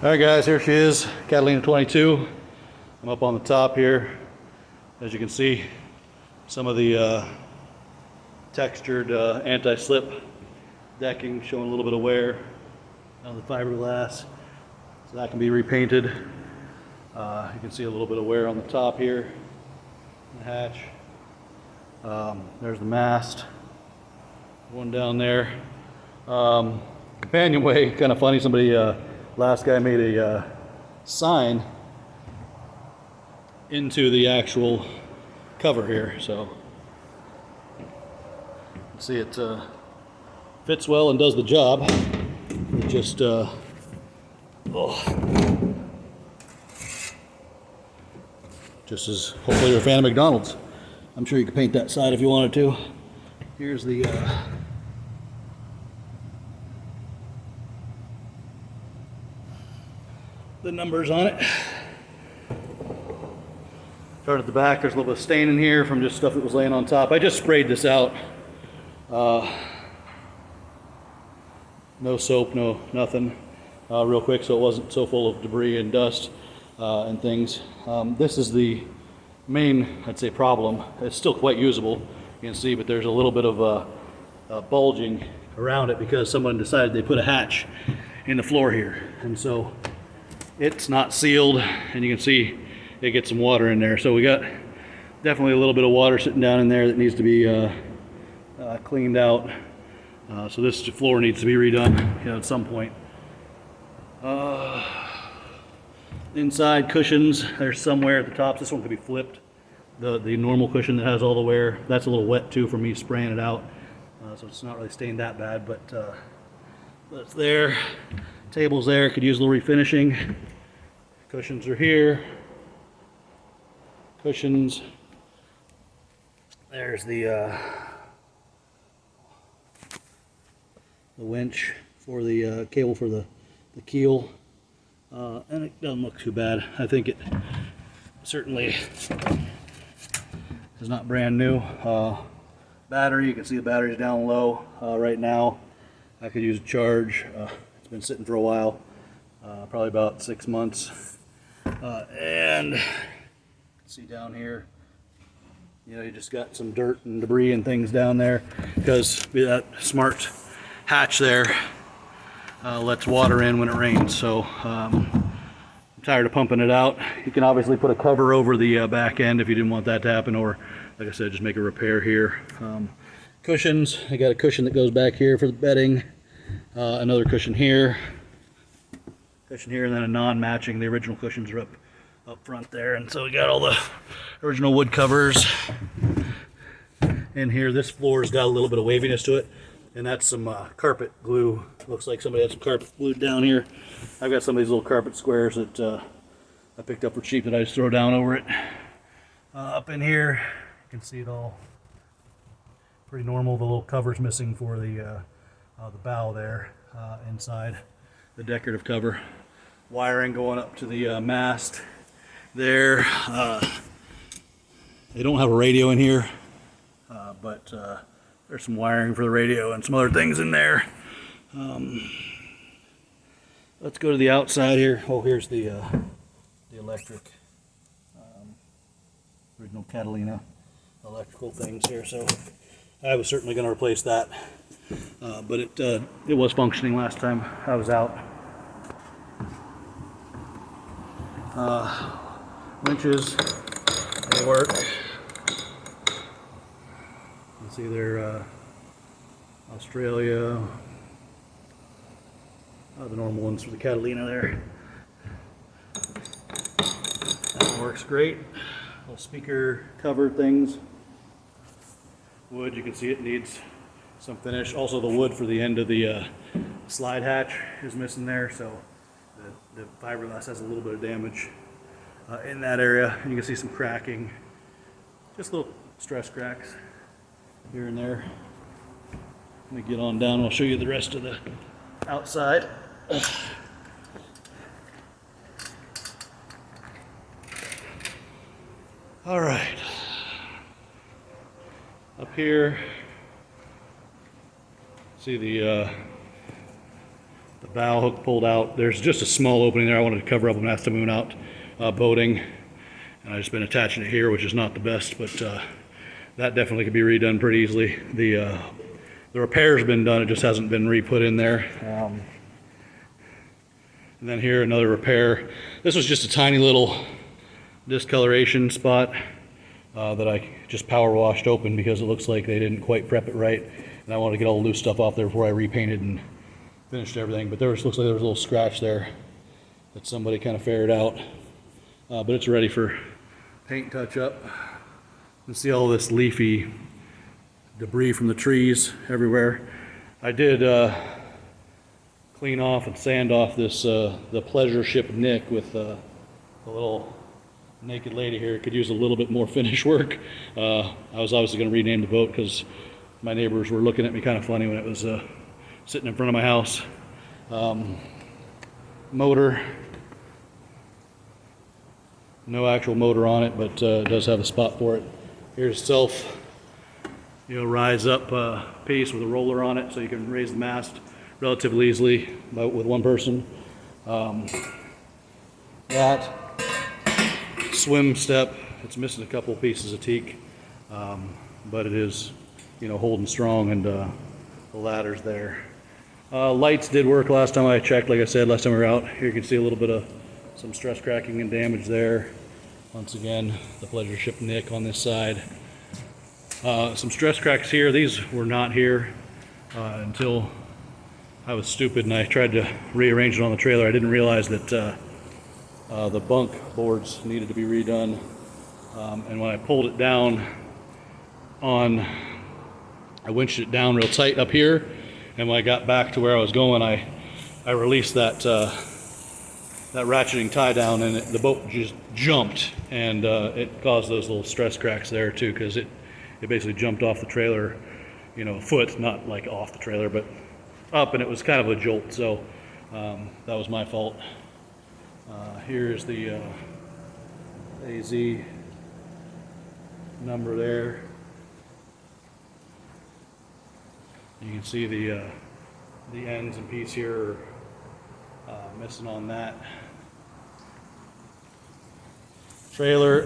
Alright guys, here she is, Catalina 22. I'm up on the top here. As you can see, some of the textured anti-slip decking showing a little bit of wear on the fiberglass. So that can be repainted. You can see a little bit of wear on the top here, the hatch. There's the mast, one down there. Companionway, kind of funny, somebody last guy made a sign into the actual cover here, so you can see it fits well and does the job. It just just as hopefully you're a fan of McDonald's. I'm sure you could paint that side if you wanted to. Here's the numbers on it. Start at the back. There's a little bit of stain in here from just stuff that was laying on top. I just sprayed this out. No soap, no nothing. Real quick, so it wasn't so full of debris and dust and things. This is the main, I'd say, problem. It's still quite usable, you can see, but there's a little bit of bulging around it because someone decided they put a hatch in the floor here, and so it's not sealed, and you can see it gets some water in there. So we got definitely a little bit of water sitting down in there that needs to be cleaned out. So this floor needs to be redone, at some point. Inside cushions, there's somewhere at the top. This one could be flipped. The normal cushion that has all the wear, that's a little wet too from me spraying it out. So it's not really stained that bad, but that's there. Table's there, could use a little refinishing. Cushions are here. Cushions. There's the winch for the cable for the keel. And it doesn't look too bad. I think it certainly is not brand new. Battery, you can see the battery's down low right now. I could use a charge. It's been sitting for a while, probably about 6 months. And see down here, you just got some dirt and debris and things down there because that smart hatch there lets water in when it rains. So I'm tired of pumping it out. You can obviously put a cover over the back end if you didn't want that to happen, or like I said, just make a repair here. Cushions, I got a cushion that goes back here for the bedding. Another cushion here, and then a non-matching. The original cushions are up front there, and so we got all the original wood covers in here. This floor's got a little bit of waviness to it, and that's some carpet glue. Looks like somebody had some carpet glued down here. I've got some of these little carpet squares that I picked up for cheap that I just throw down over it. Up in here, you can see it all pretty normal. The little cover's missing for the bow there inside the decorative cover. Wiring going up to the mast there. They don't have a radio in here, but there's some wiring for the radio and some other things in there. Let's go to the outside here. Oh, here's the electric, original Catalina electrical things here. So I was certainly going to replace that, but it was functioning last time I was out. Winches, they work. You can see they're Australia, the normal ones for the Catalina there. That works great. Little speaker cover things. Wood, you can see it needs some finish. Also the wood for the end of the slide hatch is missing there, so the fiberglass has a little bit of damage in that area. And you can see some cracking, just little stress cracks here and there. Let me get on down and I'll show you the rest of the outside. All right, up here, see the The bow hook pulled out. There's just a small opening there I wanted to cover up when I asked to moon out boating. And I've just been attaching it here, which is not the best, but that definitely could be redone pretty easily. The repair's been done, it just hasn't been re-put in there. And then here, another repair. This was just a tiny little discoloration spot that I just power washed open because it looks like they didn't quite prep it right. And I wanted to get all the loose stuff off there before I repainted and finished everything. But looks like there was a little scratch there that somebody kind of ferreted out. But it's ready for paint touch up. You can see all this leafy debris from the trees everywhere. I did clean off and sand off this the pleasure ship Nick with the little naked lady here. It could use a little bit more finish work. I was obviously going to rename the boat because my neighbors were looking at me kind of funny when it was sitting in front of my house. Motor, no actual motor on it, but it does have a spot for it. Here's self, rise up piece with a roller on it, so you can raise the mast relatively easily with one person. That swim step, it's missing a couple pieces of teak, but it is, holding strong, and the ladder's there. Lights did work last time I checked. Like I said, last time we were out here, you can see a little bit of some stress cracking and damage there. Once again, the pleasure ship Nick on this side. Some stress cracks here. These were not here until I was stupid and I tried to rearrange it on the trailer. I didn't realize that the bunk boards needed to be redone. And when I pulled it down I winched it down real tight up here. And when I got back to where I was going, I released that ratcheting tie down, and the boat just jumped, and it caused those little stress cracks there too, because it basically jumped off the trailer, a foot, not like off the trailer, but up, and it was kind of a jolt. So that was my fault. Here's the AZ number there. You can see the ends and piece here are missing on that trailer.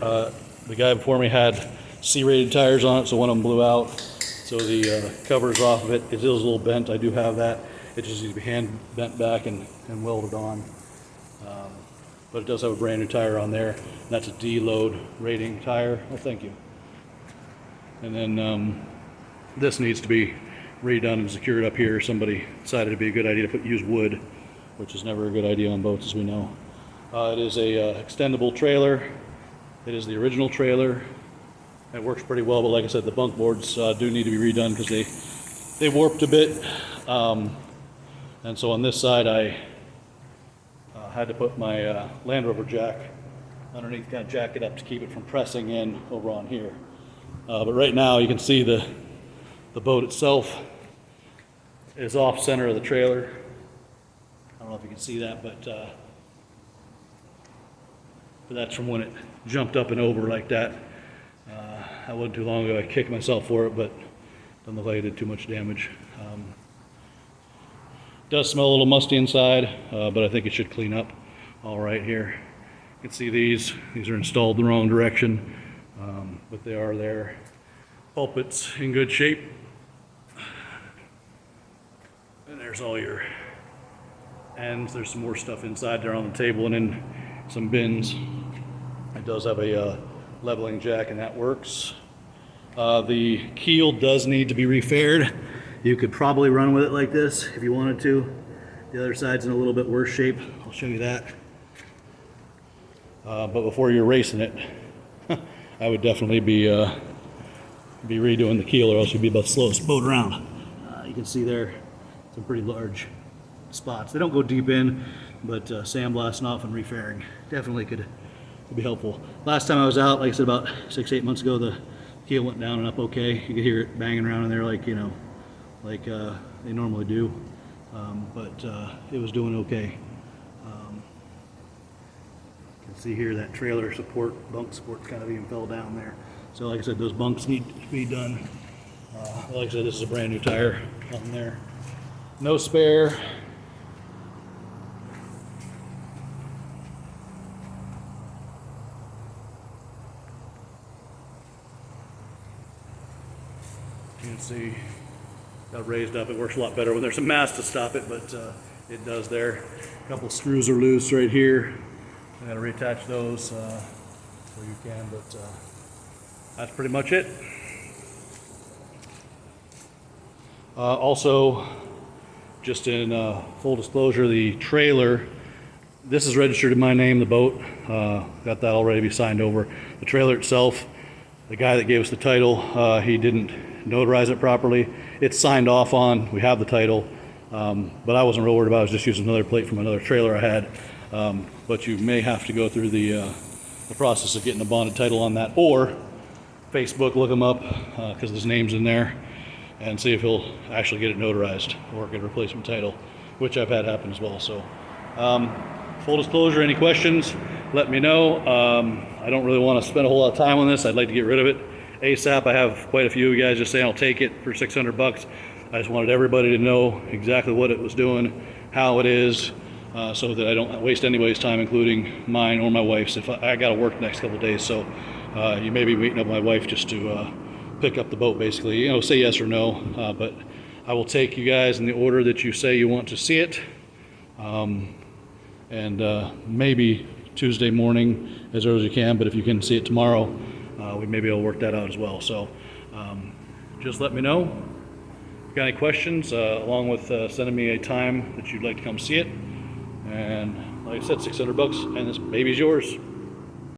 The guy before me had C-rated tires on it, so one of them blew out. So the cover's off of it. It is a little bent. I do have that. It just needs to be hand bent back and welded on. But it does have a brand new tire on there. And that's a D-load rating tire. Oh, thank you. And then this needs to be redone and secured up here. Somebody decided it'd be a good idea to use wood, which is never a good idea on boats, as we know. It is a extendable trailer. It is the original trailer. It works pretty well, but like I said, the bunk boards do need to be redone because they warped a bit. And so on this side, I had to put my Land Rover jack underneath, kind of jack it up to keep it from pressing in over on here. But right now, you can see the boat itself is off center of the trailer. I don't know if you can see that, but that's from when it jumped up and over like that. That wasn't too long ago. I kicked myself for it, but doesn't look like I did too much damage. Does smell a little musty inside, but I think it should clean up all right here. You can see these are installed the wrong direction, but they are there. Pulpit's in good shape. And there's all your ends. There's some more stuff inside there on the table and in some bins. It does have a leveling jack, and that works. The keel does need to be refaired. You could probably run with it like this if you wanted to. The other side's in a little bit worse shape. I'll show you that. But before you're racing it, I would definitely be redoing the keel, or else you'd be about the slowest boat around. You can see there some pretty large spots. They don't go deep in, but sandblasting off and refairing definitely could be helpful. Last time I was out, like I said, about 6-8 months ago, the keel went down and up okay. You could hear it banging around in there like they normally do, but it was doing okay. You can see here that trailer support, bunk support's kind of even fell down there. So like I said, those bunks need to be done. Like I said, this is a brand new tire on there. No spare. You can see got raised up. It works a lot better when there's a mast to stop it, but it does there. A couple screws are loose right here. I got to reattach those where you can, but that's pretty much it. Also, just in full disclosure, the trailer, this is registered in my name, the boat. Got that already be signed over. The trailer itself, the guy that gave us the title, he didn't notarize it properly. It's signed off on, we have the title, but I wasn't real worried about it. I was just using another plate from another trailer I had. But you may have to go through the process of getting a bonded title on that, or Facebook, look him up, because his name's in there, and see if he'll actually get it notarized or get a replacement title, which I've had happen as well. So full disclosure, any questions, let me know. I don't really want to spend a whole lot of time on this. I'd like to get rid of it ASAP. I have quite a few of you guys just saying I'll take it for 600 bucks. I just wanted everybody to know exactly what it was doing, how it is, so that I don't waste anybody's time, including mine or my wife's. If I got to work the next couple of days, so you may be meeting up with my wife just to pick up the boat, basically. You know, say yes or no, but I will take you guys in the order that you say you want to see it, and maybe Tuesday morning as early as you can, but if you can see it tomorrow, we may be able to work that out as well. So just let me know if you got any questions, along with sending me a time that you'd like to come see it. And like I said, 600 bucks, and this baby's yours.